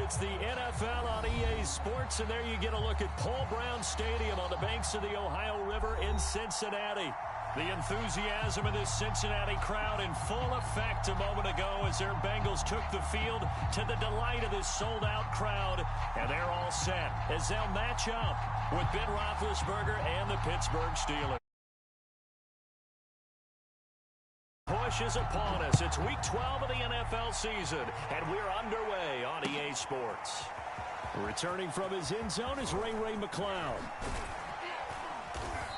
It's the NFL on EA Sports, and there you get a look at Paul Brown Stadium on the banks of the Ohio River in Cincinnati. The enthusiasm of this Cincinnati crowd in full effect a moment ago as their Bengals took the field to the delight of this sold-out crowd. And they're all set as they'll match up with Ben Roethlisberger and the Pittsburgh Steelers. Push is upon us. It's week 12 of the NFL season, and we're underway on EA Sports. Returning from his end zone is Ray McCloud.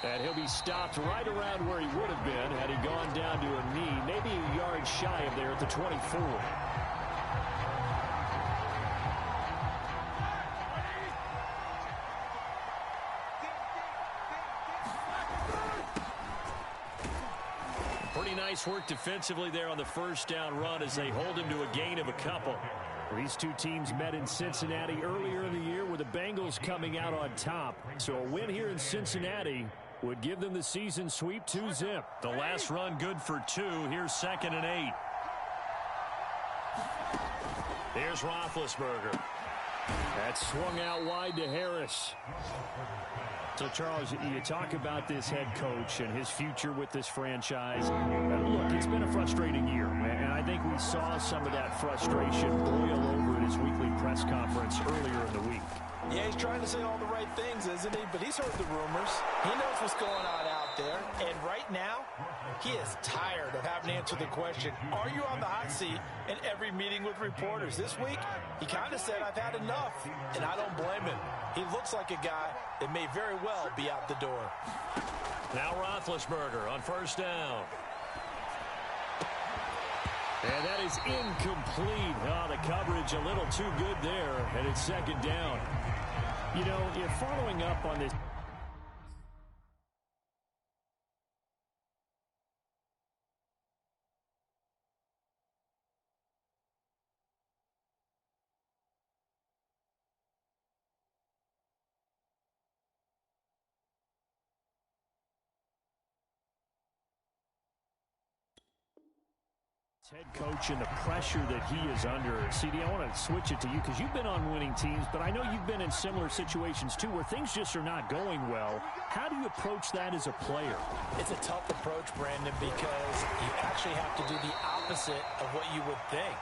And he'll be stopped right around where he would have been had he gone down to a knee, maybe a yard shy of there at the 24. Pretty nice work defensively there on the first down run as they hold him to a gain of a couple. These two teams met in Cincinnati earlier in the year with the Bengals coming out on top. So a win here in Cincinnati would give them the season sweep 2-zip. The last run good for 2. Here's 2nd and 8. Here's Roethlisberger. That swung out wide to Harris. So, Charles, you talk about this head coach and his future with this franchise. Look, it's been a frustrating year, and I think we saw some of that frustration boil over at his weekly press conference earlier in the week. Yeah, he's trying to say all the right things, isn't he? But he's heard the rumors. He knows what's going on out there. And right now, he is tired of having to answer the question, are you on the hot seat in every meeting with reporters? This week, he kind of said, I've had enough. And I don't blame him. He looks like a guy that may very well be out the door. Now Roethlisberger on first down. And that is incomplete. Oh, the coverage a little too good there, and it's 2nd down. You know, if following up on this... head coach and the pressure that he is under. CD, I want to switch it to you because you've been on winning teams, but I know you've been in similar situations too where things just are not going well. How do you approach that as a player? It's a tough approach, Brandon, because you actually have to do the opposite of what you would think.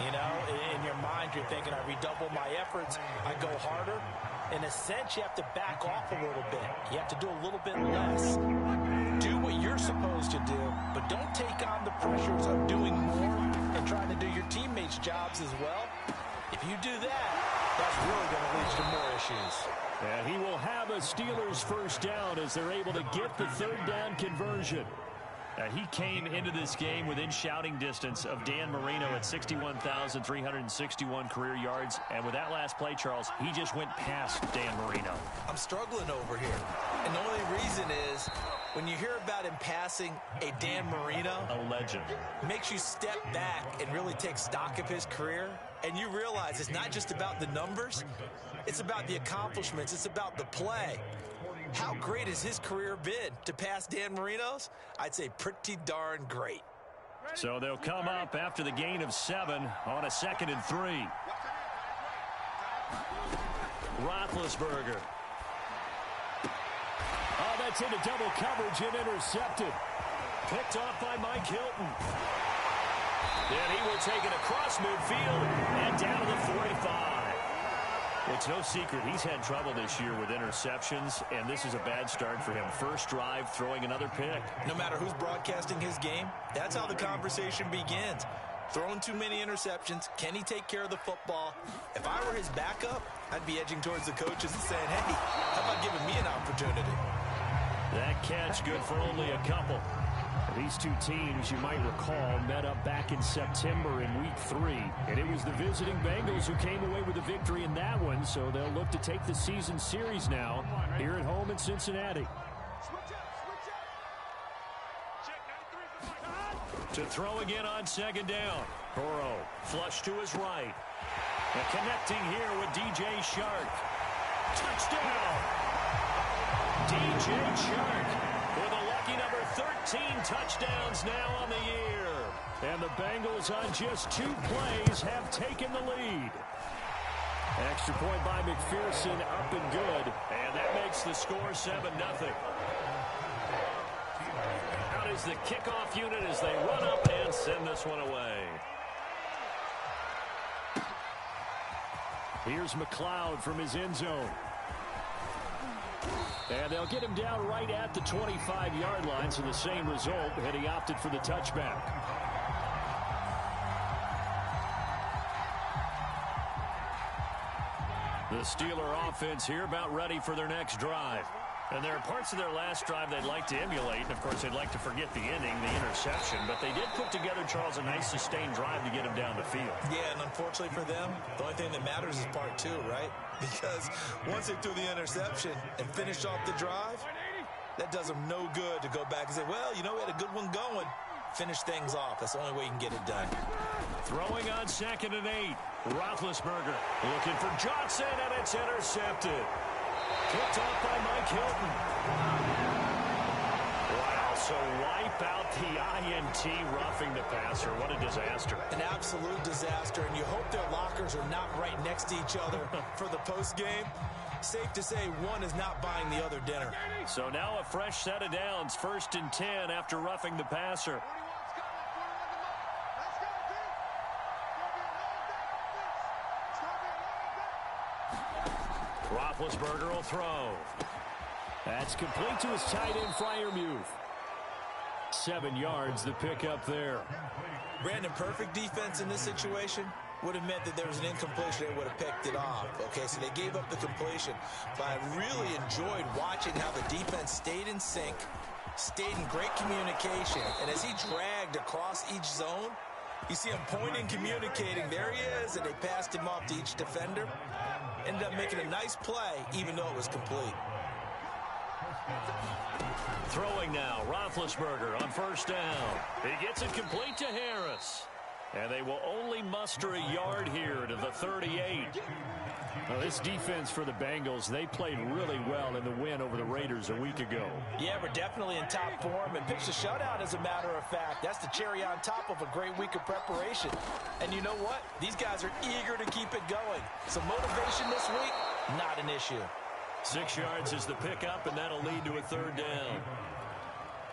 You know, in your mind, you're thinking, I redouble my efforts, I go harder. In a sense, you have to back off a little bit. You have to do a little bit less. Do what you're supposed to do, but don't take on the pressures of doing more and trying to do your teammates' jobs as well. If you do that, that's really going to lead to more issues. And he will have a Steelers first down as they're able to get the 3rd down conversion. He came into this game within shouting distance of Dan Marino at 61,361 career yards. And with that last play, Charles, he just went past Dan Marino. I'm struggling over here. And the only reason is when you hear about him passing a Dan Marino, a legend, makes you step back and really take stock of his career. And you realize it's not just about the numbers. It's about the accomplishments. It's about the play. How great has his career been? To pass Dan Marino's? I'd say pretty darn great. So they'll come up after the gain of 7 on a 2nd and 3. Roethlisberger. Oh, that's into double coverage and intercepted. Picked off by Mike Hilton. Then he will take it across midfield and down to the 45. It's no secret he's had trouble this year with interceptions, and this is a bad start for him. First drive, throwing another pick. No matter who's broadcasting his game, that's how the conversation begins. Throwing too many interceptions, can he take care of the football? If I were his backup, I'd be edging towards the coaches and saying, hey, how about giving me an opportunity? That catch good for only a couple. These two teams, you might recall, met up back in September in Week 3. And it was the visiting Bengals who came away with a victory in that one, so they'll look to take the season series now here at home in Cincinnati. To throw again on 2nd down. Burrow, flush to his right. And connecting here with DJ Shark. Touchdown! DJ Shark with a lucky number 13 touchdowns now on the year. And the Bengals on just 2 plays have taken the lead. Extra point by McPherson, up and good. And that makes the score 7-0. Out is the kickoff unit as they run up and send this one away. Here's McLeod from his end zone. And they'll get him down right at the 25-yard line, so the same result, and he opted for the touchback. The Steeler offense here about ready for their next drive. And there are parts of their last drive they'd like to emulate. And, of course, they'd like to forget the ending, the interception. But they did put together, Charles, a nice sustained drive to get him down the field. Yeah, and unfortunately for them, the only thing that matters is part two, right? Because once they threw the interception and finished off the drive, that does them no good to go back and say, well, you know, we had a good one going. Finish things off. That's the only way you can get it done. Throwing on 2nd and 8. Roethlisberger looking for Johnson, and it's intercepted. Picked off by Mike Hilton. Wow, so wipe out the INT, roughing the passer. What a disaster. An absolute disaster, and you hope their lockers are not right next to each other for the postgame. Safe to say one is not buying the other dinner. So now a fresh set of downs, 1st and 10 after roughing the passer. Roethlisberger will throw. That's complete to his tight end, Freiermuth. 7 yards, the pickup there. Brandon, perfect defense in this situation would have meant that there was an incompletion. They would have picked it off. Okay, so they gave up the completion. But I really enjoyed watching how the defense stayed in sync, stayed in great communication. And as he dragged across each zone, you see him pointing, communicating. There he is, and they passed him off to each defender. Ended up making a nice play, even though it was complete. Throwing now, Roethlisberger on 1st down. He gets it complete to Harris. And they will only muster a yard here to the 38. Now, this defense for the Bengals, they played really well in the win over the Raiders a week ago. Yeah, we're definitely in top form and pitched a shutout, as a matter of fact. That's the cherry on top of a great week of preparation. And you know what? These guys are eager to keep it going. Some motivation this week, not an issue. 6 yards is the pickup, and that'll lead to a 3rd down.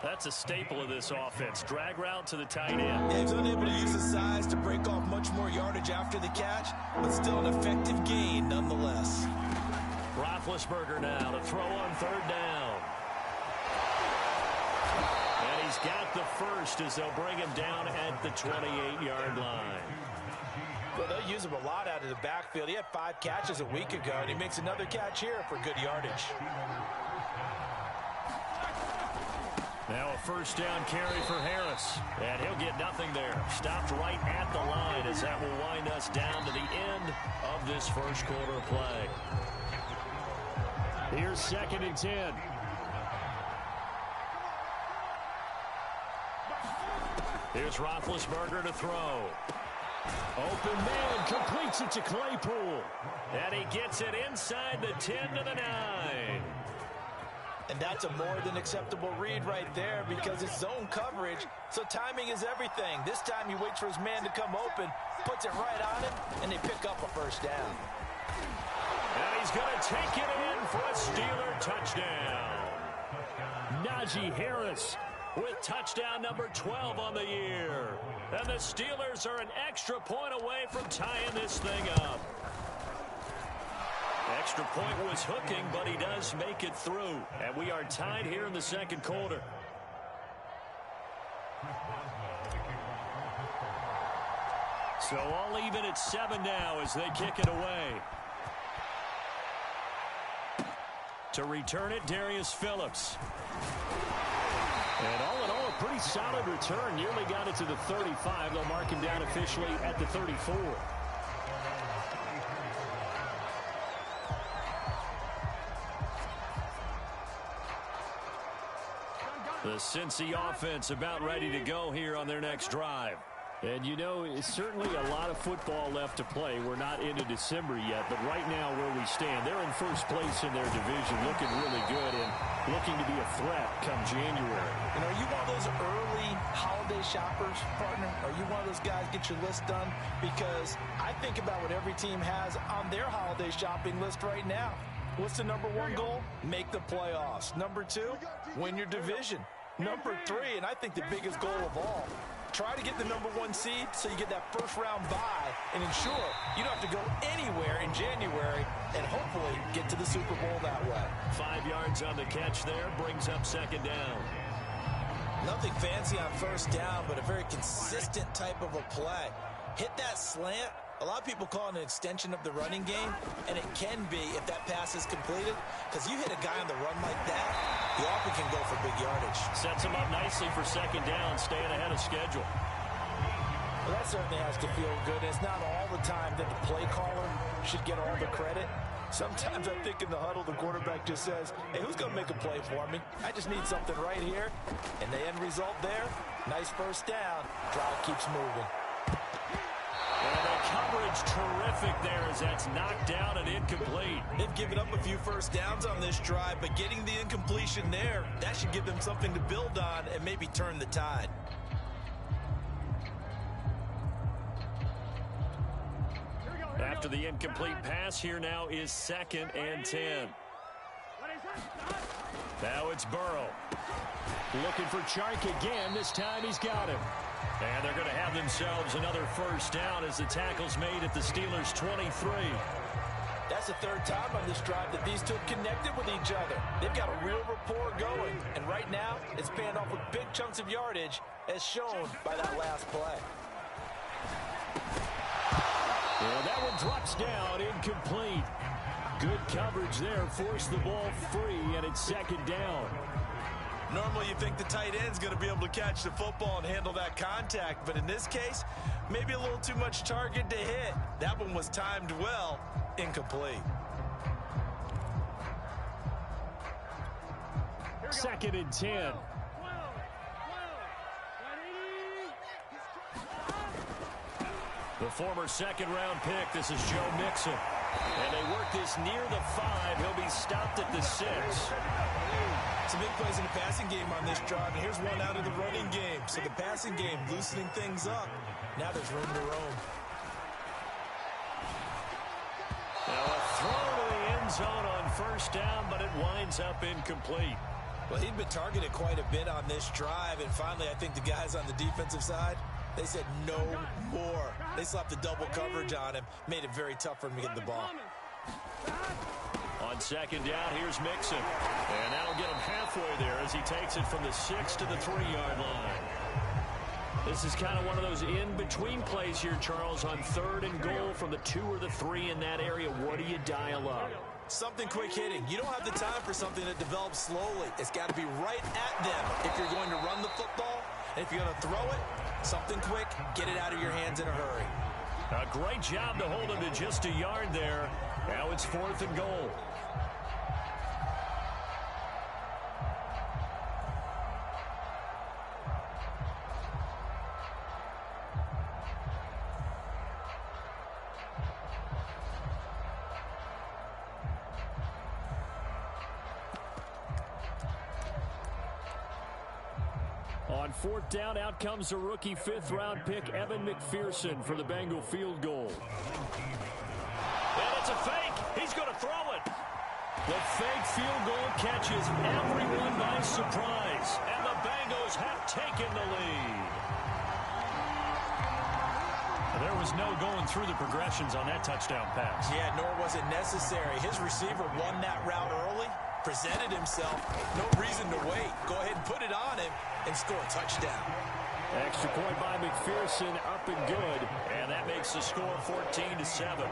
That's a staple of this offense. Drag route to the tight end. Yeah, he's unable to use his size to break off much more yardage after the catch, but still an effective gain nonetheless. Roethlisberger now to throw on 3rd down. And he's got the first as they'll bring him down at the 28-yard line. Well, they'll use him a lot out of the backfield. He had 5 catches a week ago, and he makes another catch here for good yardage. Now a 1st down carry for Harris. And he'll get nothing there. Stopped right at the line as that will wind us down to the end of this first quarter play. Here's 2nd and 10. Here's Roethlisberger to throw. Open man, completes it to Claypool. And he gets it inside the 10 to the 9. And that's a more than acceptable read right there because it's zone coverage, so timing is everything. This time he waits for his man to come open, puts it right on him, and they pick up a 1st down. And he's going to take it in for a Steeler touchdown. Najee Harris with touchdown number 12 on the year. And the Steelers are an extra point away from tying this thing up. Extra point was hooking, but he does make it through. And we are tied here in the 2nd quarter. So all even at 7 now as they kick it away. To return it, Darius Phillips. And all in all, a pretty solid return. Nearly got it to the 35. They'll mark him down officially at the 34. The Cincy offense about ready to go here on their next drive. And, you know, it's certainly a lot of football left to play. We're not into December yet, but right now where we stand, they're in first place in their division, looking really good and looking to be a threat come January. And are you one of those early holiday shoppers, partner? Are you one of those guys get your list done? Because I think about what every team has on their holiday shopping list right now. What's the number one goal? Make the playoffs. Number two, win your division. Number three, and I think the biggest goal of all, try to get the number one seed so you get that first round bye and ensure you don't have to go anywhere in January and hopefully get to the Super Bowl that way. 5 yards on the catch there, brings up second down. Nothing fancy on first down, but a very consistent type of a play. Hit that slant. A lot of people call it an extension of the running game, and it can be if that pass is completed, because you hit a guy on the run like that, you often can go for big yardage. Sets him up nicely for second down, staying ahead of schedule. Well, that certainly has to feel good. It's not all the time that the play caller should get all the credit. Sometimes I think in the huddle, the quarterback just says, hey, who's going to make a play for me? I just need something right here. And the end result there, nice first down. Drive keeps moving. And the coverage terrific there as that's knocked down and incomplete. They've given up a few first downs on this drive, but getting the incompletion there, that should give them something to build on and maybe turn the tide. After the incomplete pass, here now is 2nd and 10. Now it's Burrow. Looking for Chark again. This time he's got him. And they're going to have themselves another first down as the tackle's made at the Steelers' 23. That's the third time on this drive that these two have connected with each other. They've got a real rapport going. And right now, it's paying off with big chunks of yardage, as shown by that last play. And that one drops down, incomplete. Good coverage there, forced the ball free, and it's second down. Normally you think the tight end's going to be able to catch the football and handle that contact, but in this case, maybe a little too much target to hit. That one was timed well, incomplete. 2nd and 10. The former second-round pick, this is Joe Mixon. And they work this near the 5. He'll be stopped at the 6. Some big plays in the passing game on this drive, and here's one out of the running game. So the passing game loosening things up. Now there's room to roam. Now a throw to the end zone on first down, but it winds up incomplete. Well, he'd been targeted quite a bit on this drive, and finally I think the guys on the defensive side, they said no more. They slapped the double coverage on him, made it very tough for him to get the ball. On second down, here's Mixon. And that'll get him halfway there as he takes it from the 6 to the 3-yard line. This is kind of one of those in-between plays here, Charles, on 3rd and goal from the 2 or the 3 in that area. What do you dial up? Something quick hitting. You don't have the time for something that develops slowly. It's got to be right at them if you're going to run the football. And if you're going to throw it, something quick, get it out of your hands in a hurry. A great job to hold him to just a yard there. Now it's 4th and goal. On 4th down, out comes the rookie 5th-round pick, Evan McPherson, for the Bengal field goal. And it's a fake. He's going to throw it. The fake field goal catches everyone by surprise, and the Bengals have taken the lead. There was no going through the progressions on that touchdown pass. Yeah, nor was it necessary. His receiver won that route early, presented himself. No reason to wait. Go ahead and put it on him and score a touchdown. Extra point by McPherson, up and good. And that makes the score 14-7.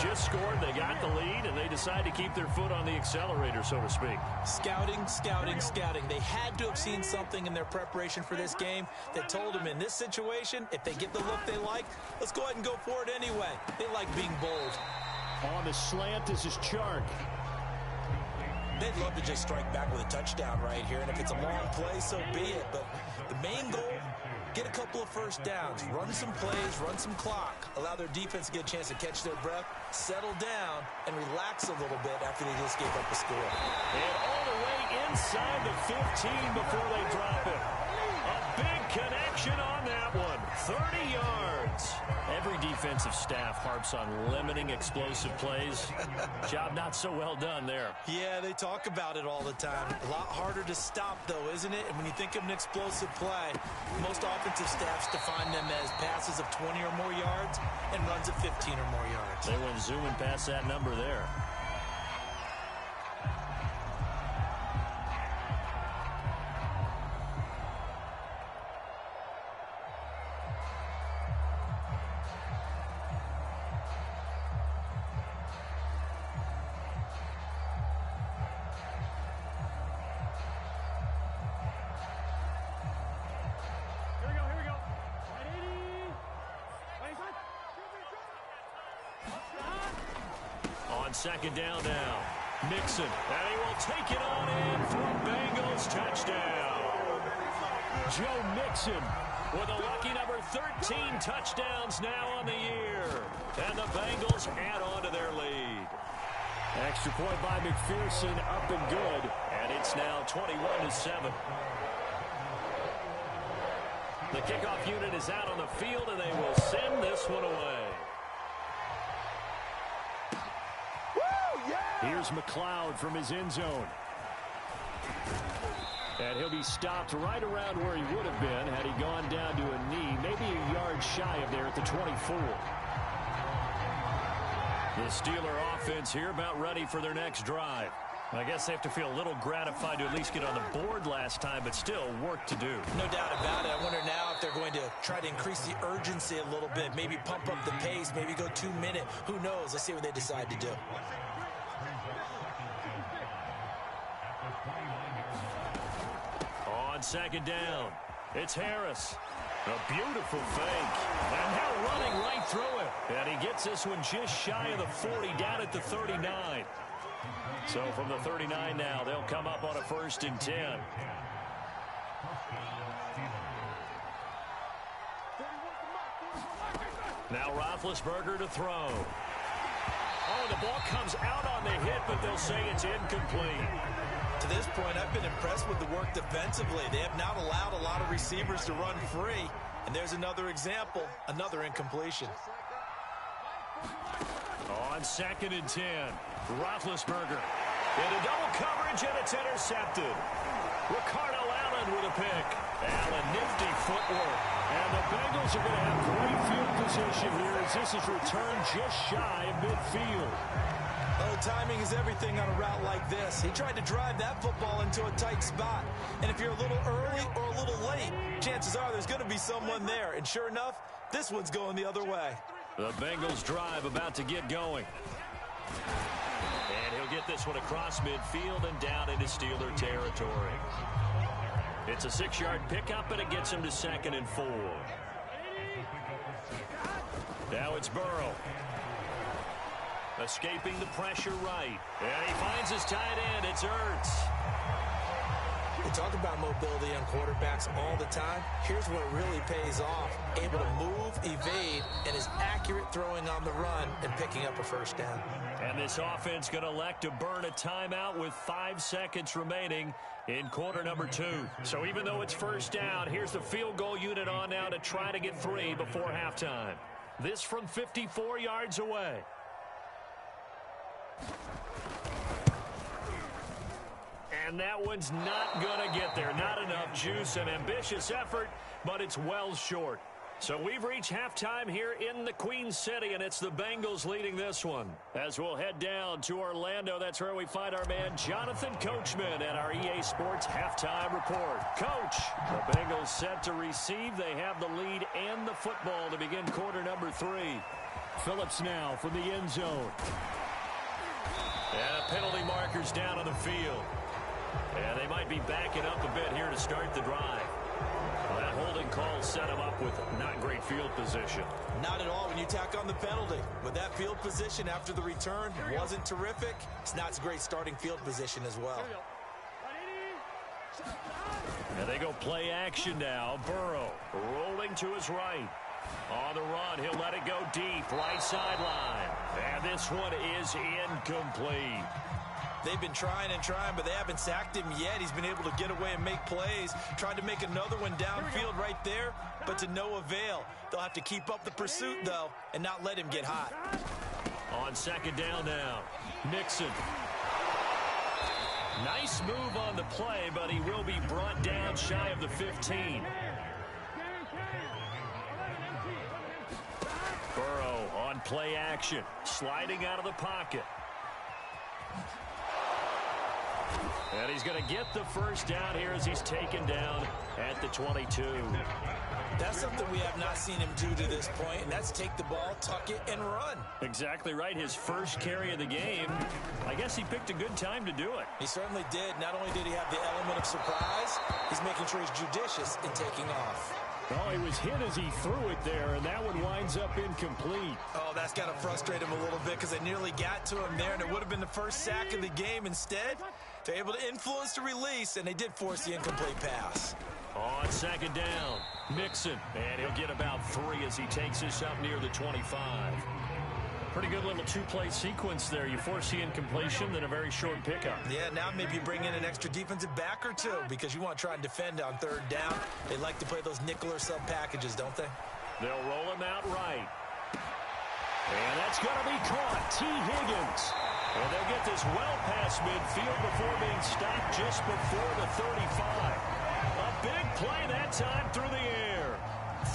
just scored, they got the lead, and they decide to keep their foot on the accelerator, so to speak. Scouting, scouting, scouting. They had to have seen something in their preparation for this game that told them in this situation, if they get the look they like, let's go ahead and go for it anyway. They like being bold. On the slant, this is Chark. They'd love to just strike back with a touchdown right here, and if it's a long play, so be it. But the main goal, get a couple of first downs, run some plays, run some clock, allow their defense to get a chance to catch their breath, settle down, and relax a little bit after they just gave up a score. And all the way inside the 15 before they drop it. A big connection on that one. 30 yards. Every defensive staff harps on limiting explosive plays. Job not so well done there. Yeah, they talk about it all the time. A lot harder to stop, though, isn't it? And when you think of an explosive play, most offensive staffs define them as passes of 20 or more yards and runs of 15 or more yards. They went zooming past that number there. Second down now. Mixon, and he will take it on in for a Bengals touchdown. Joe Mixon with a lucky number 13 touchdowns now on the year. And the Bengals add on to their lead. Extra point by McPherson, up and good. And it's now 21-7. The kickoff unit is out on the field, and they will send this one away. Here's McLeod from his end zone. And he'll be stopped right around where he would have been had he gone down to a knee, maybe a yard shy of there at the 24. The Steeler offense here about ready for their next drive. I guess they have to feel a little gratified to at least get on the board last time, but still work to do. No doubt about it. I wonder now if they're going to try to increase the urgency a little bit, maybe pump up the pace, maybe go 2 minute. Who knows? Let's see what they decide to do. On second down, it's Harris. A beautiful fake. And now running right through it. And he gets this one just shy of the 40, down at the 39. So from the 39 now, they'll come up on a 1st and 10. Now Roethlisberger to throw. Oh, the ball comes out on the hit, but they'll say it's incomplete. To this point, I've been impressed with the work defensively. They have not allowed a lot of receivers to run free. And there's another example, another incompletion. On 2nd and 10, Roethlisberger into double coverage, and it's intercepted. Ricardo Allen with a pick. Allen, nifty footwork. And the Bengals are going to have great field position here as this is returned just shy of midfield. Oh, timing is everything on a route like this. He tried to drive that football into a tight spot. And if you're a little early or a little late, chances are there's going to be someone there. And sure enough, this one's going the other way. The Bengals drive about to get going. And he'll get this one across midfield and down into Steeler territory. It's a 6-yard pickup, and it gets him to 2nd and 4. Now it's Burrow. Escaping the pressure right. And he finds his tight end. It's Ertz. We talk about mobility on quarterbacks all the time. Here's what really pays off. Able to move, evade, and is accurate throwing on the run and picking up a 1st down. And this offense going to elect to burn a timeout with 5 seconds remaining in quarter number 2. So even though it's 1st down, here's the field goal unit on now to try to get 3 before halftime. This from 54 yards away. And that one's not going to get there. Not enough juice. An ambitious effort, but it's well short. So we've reached halftime here in the Queen City, and it's the Bengals leading this one. As we'll head down to Orlando, that's where we find our man Jonathan Coachman at our EA Sports Halftime Report. Coach, the Bengals set to receive. They have the lead and the football to begin quarter number 3. Phillips now from the end zone. And a penalty marker's down on the field. And they might be backing up a bit here to start the drive. Well, that holding call set him up with not great field position. Not at all when you tack on the penalty. With that field position after the return wasn't terrific. It's not great starting field position as well. And they go play action now. Burrow rolling to his right. On the run, he'll let it go deep, right sideline. And this one is incomplete. They've been trying and trying, but they haven't sacked him yet. He's been able to get away and make plays. Tried to make another one downfield right there, but to no avail. They'll have to keep up the pursuit, though, and not let him get hot. On second down now, Mixon. Nice move on the play, but he will be brought down shy of the 15. Burrow on play action, sliding out of the pocket. And he's going to get the first down here as he's taken down at the 22. That's something we have not seen him do to this point, and that's take the ball, tuck it, and run. Exactly right. His first carry of the game. I guess he picked a good time to do it. He certainly did. Not only did he have the element of surprise, he's making sure he's judicious in taking off. Oh, he was hit as he threw it there, and that one winds up incomplete. Oh, that's got to frustrate him a little bit because they nearly got to him there, and it would have been the first sack of the game. Instead, they're able to influence the release, and they did force the incomplete pass. On second down, Mixon, and he'll get about 3 as he takes this up near the 25. Pretty good little two-play sequence there. You force the incompletion, then a very short pickup. Yeah, now maybe you bring in an extra defensive back or two because you want to try and defend on third down. They like to play those nickel or sub packages, don't they? They'll roll him out right. And that's going to be caught. T. Higgins. And they'll get this well past midfield before being stopped just before the 35. A big play that time through the air.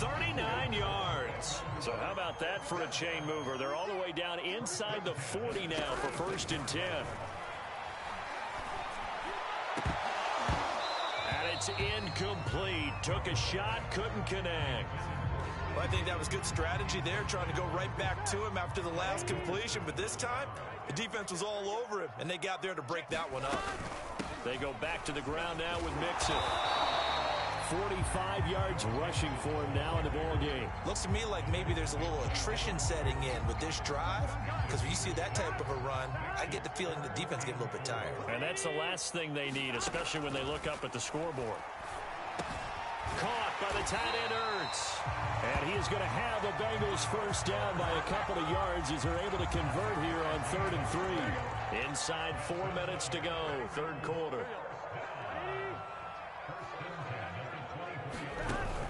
39 yards. So how about that for a chain mover? They're all the way down inside the 40 now for 1st and 10. And it's incomplete. Took a shot, couldn't connect. Well, I think that was good strategy there, trying to go right back to him after the last completion. But this time, the defense was all over him, and they got there to break that one up. They go back to the ground now with Mixon. 45 yards rushing for him now in the ball game. Looks to me like maybe there's a little attrition setting in with this drive, because when you see that type of a run, I get the feeling the defense get a little bit tired. And that's the last thing they need, especially when they look up at the scoreboard. Caught by the tight end, Ertz. And he is going to have the Bengals first down by a couple of yards as they're able to convert here on 3rd and 3. Inside 4 minutes to go, third quarter.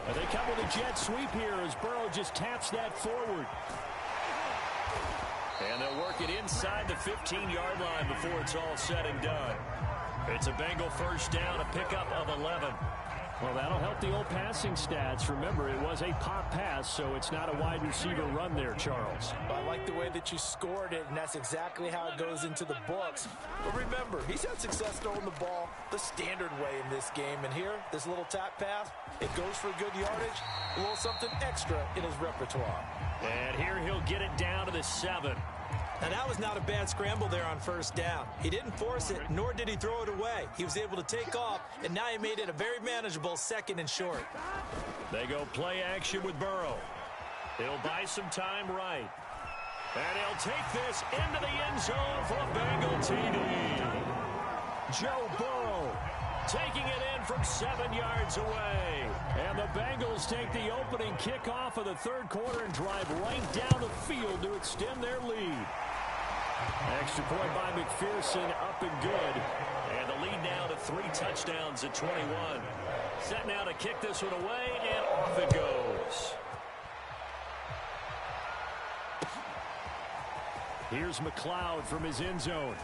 And they come with a jet sweep here as Burrow just taps that forward. And they'll work it inside the 15-yard line before it's all said and done. It's a Bengal first down, a pickup of 11. Well, that'll help the old passing stats. Remember, it was a pop pass, so it's not a wide receiver run there, Charles. I like the way that you scored it, and that's exactly how it goes into the books. But remember, he's had success throwing the ball the standard way in this game. And here, this little tap pass, it goes for good yardage, a little something extra in his repertoire. And here he'll get it down to the 7. Now, that was not a bad scramble there on first down. He didn't force it, nor did he throw it away. He was able to take off, and now he made it a very manageable 2nd and short. They go play action with Burrow. He'll buy some time right. And he'll take this into the end zone for a Bengal TD. Joe Burrow taking it in from 7 yards away. And the Bengals take the opening kickoff of the third quarter and drive right down the field to extend their lead. Extra point by McPherson, up and good. And the lead now to 3 touchdowns at 21. Set now to kick this one away, and off it goes. Here's McLeod from his end zone.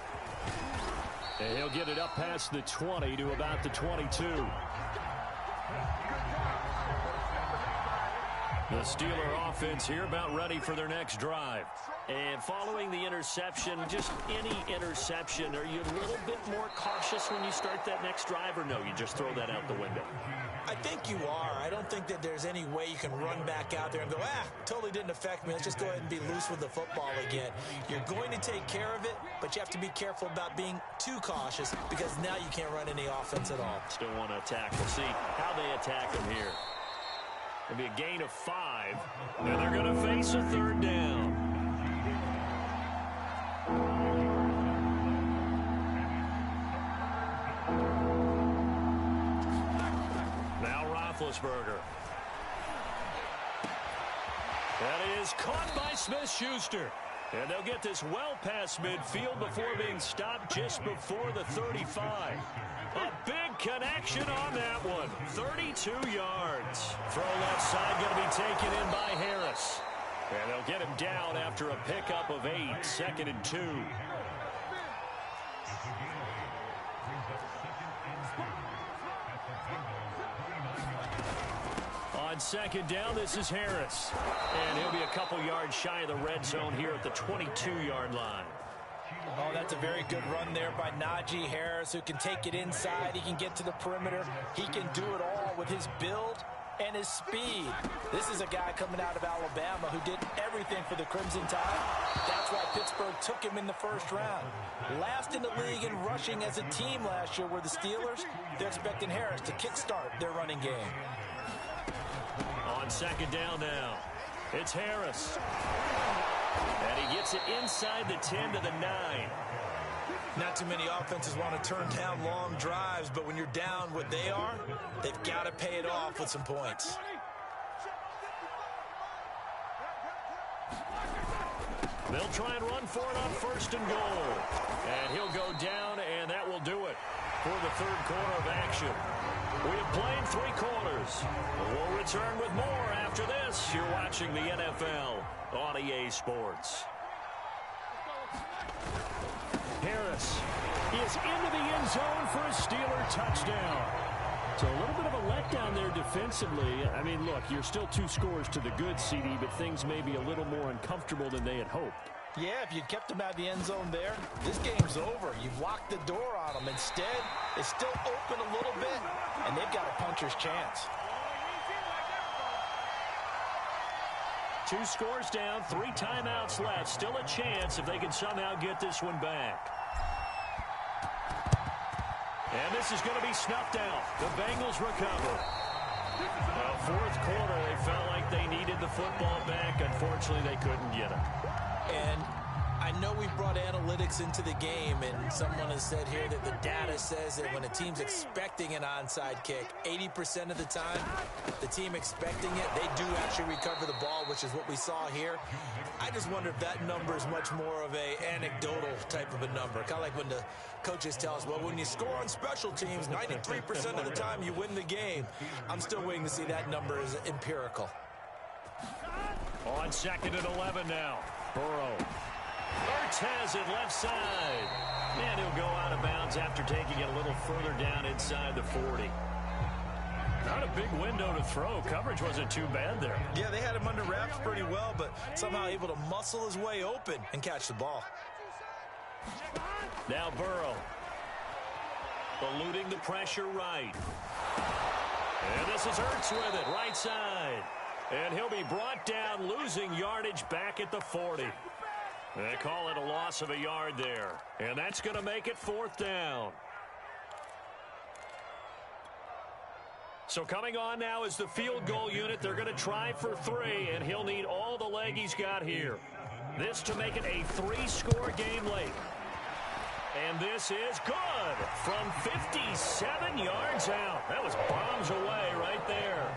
And he'll get it up past the 20 to about the 22. The Steeler offense here about ready for their next drive. And following the interception, just any interception, are you a little bit more cautious when you start that next drive, or no, you just throw that out the window? I think you are. I don't think that there's any way you can run back out there and go, totally didn't affect me. Let's just go ahead and be loose with the football again. You're going to take care of it, but you have to be careful about being too cautious because now you can't run any offense at all. Still want to attack. We'll see how they attack him here. It'll be a gain of 5. And they're going to face a third down. Now Roethlisberger. That is caught by Smith-Schuster. And they'll get this well past midfield before being stopped just before the 35. A big connection on that one. 32 yards. Throw left side going to be taken in by Harris. And they'll get him down after a pickup of 8. 2nd and 2. On 2nd down, this is Harris. And he'll be a couple yards shy of the red zone here at the 22-yard line. Oh, that's a very good run there by Najee Harris, who can take it inside. He can get to the perimeter. He can do it all with his build and his speed. This is a guy coming out of Alabama who did everything for the Crimson Tide. That's why Pittsburgh took him in the first round. Last in the league in rushing as a team last year were the Steelers. They're expecting Harris to kickstart their running game. On 2nd down now, it's Harris. And he gets it inside the 10 to the 9. Not too many offenses want to turn down long drives, but when you're down what they are, they've got to pay it off with some points. They'll try and run for it on 1st and goal. And he'll go down, and that will do it for the 3rd quarter of action. We have played 3 quarters. We'll return with more after this. You're watching the NFL on EA Sports. Harris is into the end zone for a Steeler touchdown. So a little bit of a letdown there defensively. I mean, look, you're still 2 scores to the good, CD, but things may be a little more uncomfortable than they had hoped. Yeah, if you'd kept him out of the end zone there, this game's over. You've locked the door on him. Instead, it's still open a little bit, and they've got a puncher's chance. 2 scores down, 3 timeouts left. Still a chance if they can somehow get this one back. And this is going to be snuffed out. The Bengals recover. 4th quarter, they felt like they needed the football back. Unfortunately, they couldn't get it. And I know we brought analytics into the game, and someone has said here that the data says that when a team's expecting an onside kick, 80% of the time, the team expecting it, they do actually recover the ball, which is what we saw here. I just wonder if that number is much more of a anecdotal type of a number. Kind of like when the coaches tell us, well, when you score on special teams, 93% of the time you win the game. I'm still waiting to see that number is empirical. On 2nd and 11 now. Burrow. Ertz has it left side. And he'll go out of bounds after taking it a little further down inside the 40. Not a big window to throw. Coverage wasn't too bad there. Yeah, they had him under wraps pretty well, but somehow able to muscle his way open and catch the ball. Now Burrow. Eluding the pressure right. And this is Ertz with it, right side. And he'll be brought down, losing yardage back at the 40. They call it a loss of a yard there. And that's going to make it 4th down. So coming on now is the field goal unit. They're going to try for 3, and he'll need all the leg he's got here. This to make it a 3-score game late. And this is good from 57 yards out. That was bombs away right there.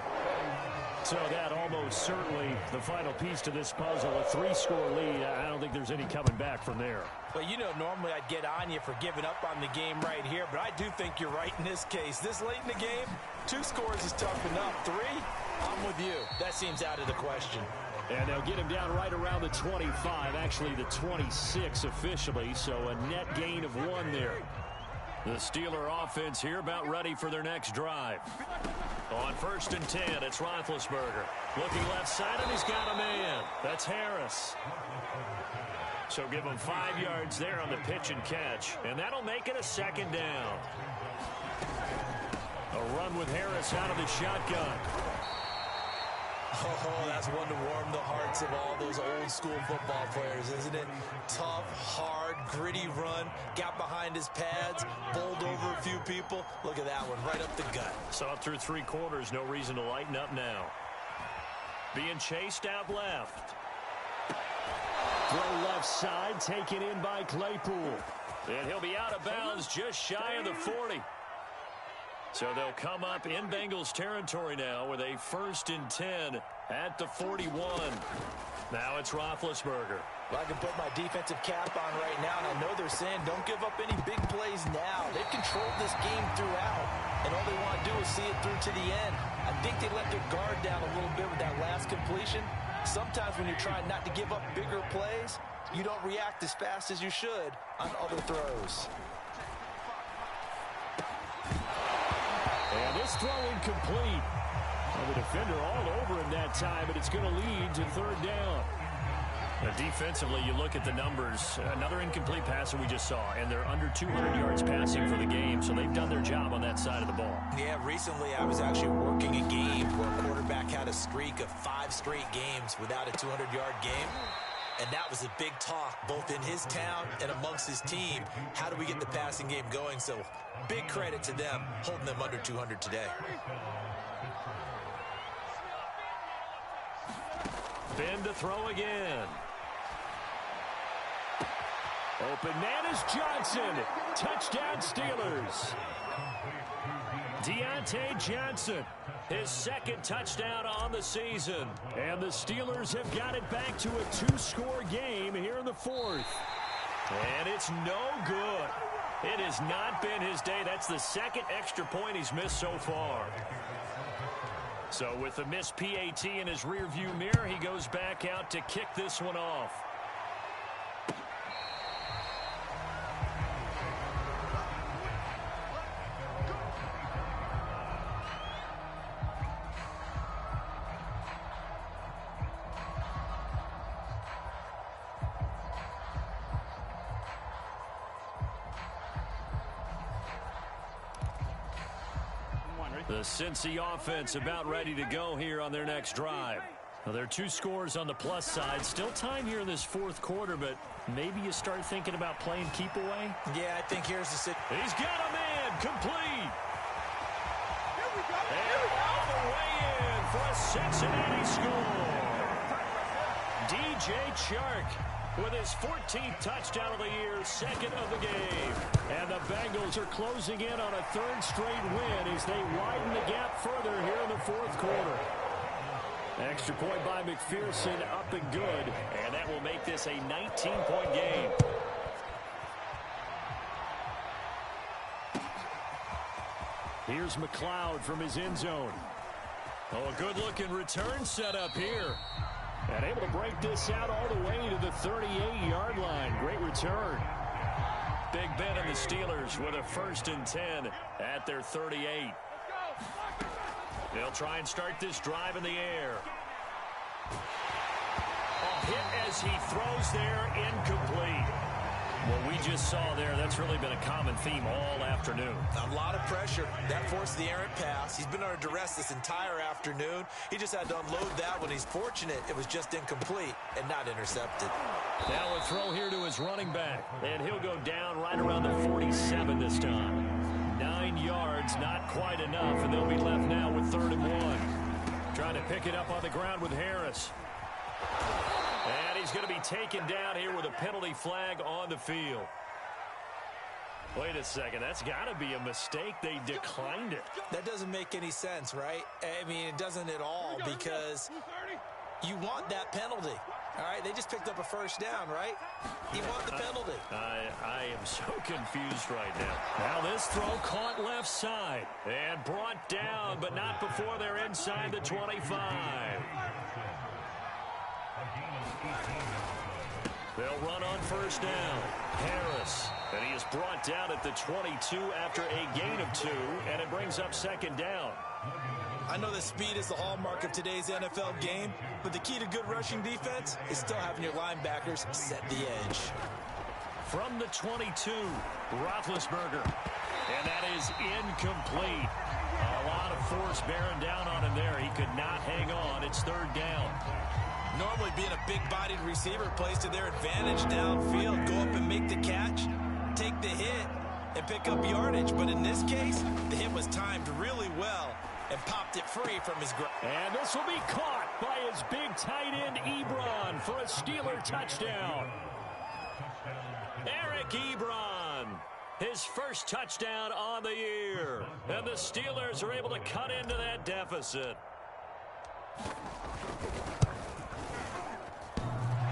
So that almost certainly the final piece to this puzzle, a 3-score lead. I don't think there's any coming back from there. Well, you know, normally I'd get on you for giving up on the game right here, but I do think you're right in this case. This late in the game, 2 scores is tough enough. 3, I'm with you. That seems out of the question. And they'll get him down right around the 25, actually the 26 officially, so a net gain of 1 there. The Steeler offense here about ready for their next drive. On 1st and 10, it's Roethlisberger. Looking left side, and he's got a man. That's Harris. So give him 5 yards there on the pitch and catch, and that'll make it a 2nd down. A run with Harris out of the shotgun. Oh, that's one to warm the hearts of all those old school football players, isn't it? Tough, hard, gritty run, got behind his pads, bowled over a few people. Look at that one, right up the gut. Saw through 3 quarters, no reason to lighten up now. Being chased out left. Throw left side, taken in by Claypool. And he'll be out of bounds just shy of the 40. So they'll come up in Bengals territory now with a 1st and 10 at the 41. Now it's Roethlisberger. Well, I can put my defensive cap on right now, and I know they're saying don't give up any big plays now. They've controlled this game throughout, and all they want to do is see it through to the end. I think they let their guard down a little bit with that last completion. Sometimes when you're trying not to give up bigger plays, you don't react as fast as you should on other throws. And this throw incomplete. Well, the defender all over him that time, but it's going to lead to 3rd down. Now, defensively, you look at the numbers. Another incomplete pass that we just saw, and they're under 200 yards passing for the game, so they've done their job on that side of the ball. Yeah, recently I was actually working a game where a quarterback had a streak of 5 straight games without a 200-yard game. And that was a big talk, both in his town and amongst his team. How do we get the passing game going? So big credit to them, holding them under 200 today. Ben to throw again. Open man is Johnson. Touchdown Steelers. Deontay Johnson, his 2nd touchdown on the season. And the Steelers have got it back to a 2-score game here in the 4th. And it's no good. It has not been his day. That's the 2nd extra point he's missed so far. So with the missed PAT in his rearview mirror, he goes back out to kick this one off. The Cincy offense about ready to go here on their next drive. Well, there are 2 scores on the plus side. Still time here in this 4th quarter, but maybe you start thinking about playing keep away. Yeah, I think here's the situation. He's got a man complete. Here we go. And all the way in for a Cincinnati score. DJ Chark with his 14th touchdown of the year, 2nd of the game. And the Bengals are closing in on a 3rd straight win as they widen the gap further here in the 4th quarter. Extra point by McPherson, up and good. And that will make this a 19-point game. Here's McLeod from his end zone. Oh, a good-looking return set up here. And able to break this out all the way to the 38-yard line. Great return. Big Ben and the Steelers with a 1st and 10 at their 38. They'll try and start this drive in the air. A hit as he throws there, incomplete. What we just saw there, that's really been a common theme all afternoon. A lot of pressure. That forced the errant pass. He's been under duress this entire afternoon. He just had to unload that one. He's fortunate it was just incomplete and not intercepted. Now a throw here to his running back. And he'll go down right around the 47 this time. 9 yards, not quite enough, and they'll be left now with 3rd and 1. Trying to pick it up on the ground with Harris. And he's going to be taken down here with a penalty flag on the field. Wait a second. That's got to be a mistake. They declined it. That doesn't make any sense, right? I mean, it doesn't at all because you want that penalty. All right, they just picked up a 1st down, right? You want the penalty. I am so confused right now. Now this throw caught left side and brought down, but not before they're inside the 25. They'll run on 1st down. Harris, and he is brought down at the 22 after a gain of 2, and it brings up 2nd down. I know that speed is the hallmark of today's NFL game, but the key to good rushing defense is still having your linebackers set the edge. From the 22, Roethlisberger. And that is incomplete. A lot of force bearing down on him there. He could not hang on. It's third down. Normally being a big-bodied receiver plays to their advantage downfield. Go up and make the catch, take the hit, and pick up yardage. But in this case, the hit was timed really well and popped it free from his grasp. And this will be caught by his big tight end, Ebron, for a Steeler touchdown. Eric Ebron, his first touchdown on the year. And the Steelers are able to cut into that deficit.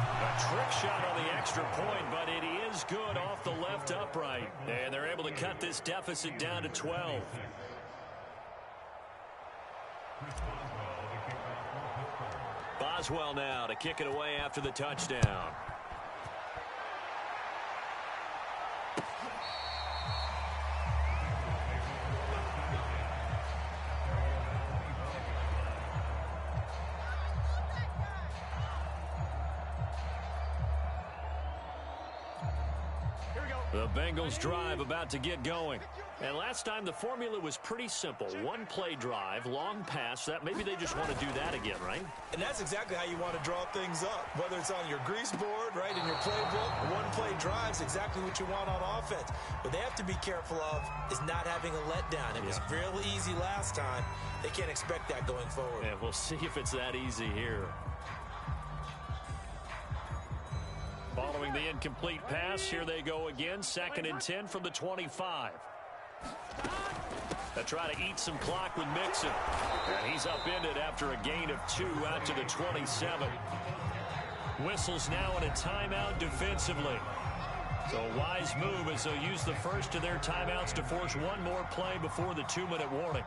A trick shot on the extra point, but it is good off the left upright. And they're able to cut this deficit down to 12. Boswell now to kick it away after the touchdown. The Bengals drive about to get going. And last time the formula was pretty simple. One play drive, long pass. That maybe they just want to do that again, right? And that's exactly how you want to draw things up. Whether it's on your grease board, right, in your playbook, one play drive is exactly what you want on offense. What they have to be careful of is not having a letdown. It was real easy last time. They can't expect that going forward. Yeah, we'll see if it's that easy here. Following the incomplete pass, here they go again. 2nd and 10 from the 25. They try to eat some clock with Mixon. And he's upended after a gain of 2 out to the 27. Whistles now in a timeout defensively. So a wise move as they'll use the first of their timeouts to force one more play before the 2-minute warning.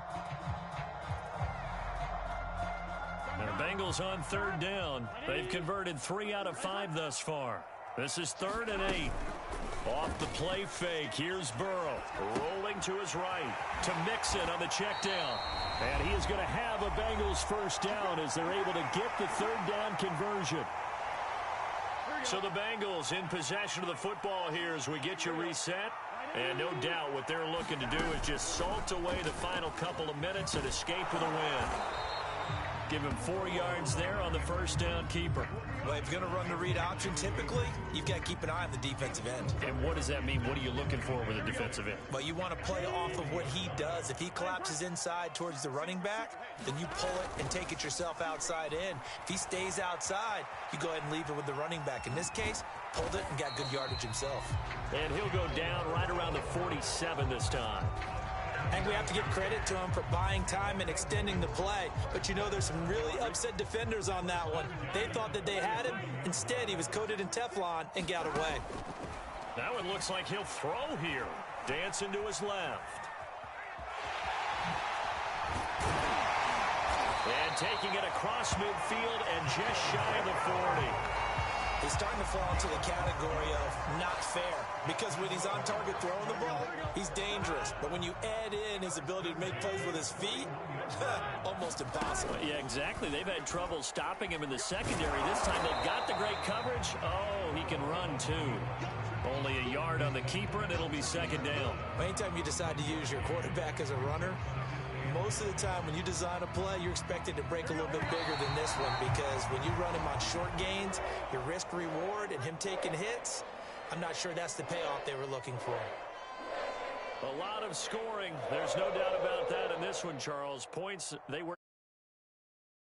And the Bengals on 3rd down. They've converted 3 out of 5 thus far. This is 3rd and 8. Off the play fake. Here's Burrow. Rolling to his right. To Mixon on the check down. And he is going to have a Bengals first down as they're able to get the 3rd down conversion. So the Bengals in possession of the football here as we get you reset. And no doubt what they're looking to do is just salt away the final couple of minutes and escape with a win. Give him 4 yards there on the first down keeper. Well, if you're going to run the read option, typically, you've got to keep an eye on the defensive end. And what does that mean? What are you looking for with a defensive end? Well, you want to play off of what he does. If he collapses inside towards the running back, then you pull it and take it yourself outside in. If he stays outside, you go ahead and leave it with the running back. In this case, pulled it and got good yardage himself. And he'll go down right around the 47 this time. And we have to give credit to him for buying time and extending the play. But you know, there's some really upset defenders on that one. They thought that they had him. Instead, he was coated in Teflon and got away. That one looks like he'll throw here. Dancing to his left. And taking it across midfield and just shy of the 40. He's starting to fall into the category of not fair, because when he's on target throwing the ball, he's dangerous. But when you add in his ability to make plays with his feet, almost impossible. Yeah, exactly. They've had trouble stopping him in the secondary. This time they've got the great coverage. Oh, he can run too. Only a yard on the keeper, and it'll be 2nd down. Anytime you decide to use your quarterback as a runner, most of the time when you design a play, you're expected to break a little bit bigger than this one, because when you run him on short gains, your risk reward and him taking hits, I'm not sure that's the payoff they were looking for. A lot of scoring. There's no doubt about that in this one, Charles. Points, they were